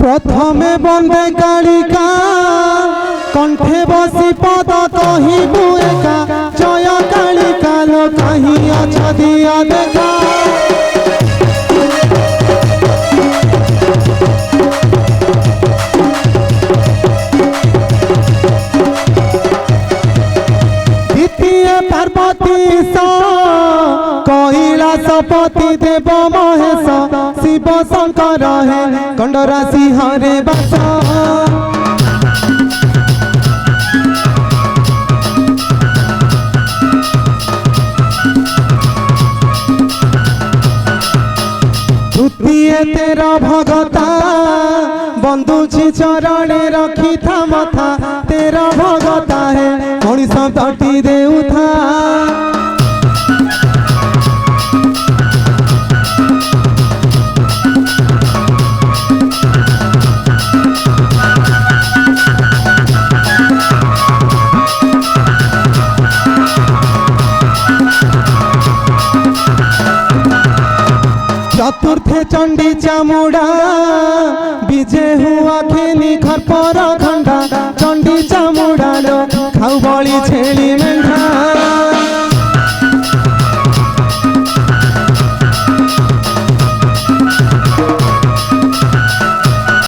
प्रथमे बंदे कालिका कंठे बसी पद कहिबु एका जय कालिका लो कहीं अछ दिया देखा द्वितीय पार्वती कैलासपति देव महेश शिव शंकर है कंडराशि हरे बास तृतीय तेरा भगता बंधुची चरणे रखी था मथा तेरा भगता है मनीष तटी देउथा चतुर्थे चंडी चामुड़ा विजय हुआ खेनी खरपर खंडा चंडी चामुड़ा लो खाऊ बड़ी छेली में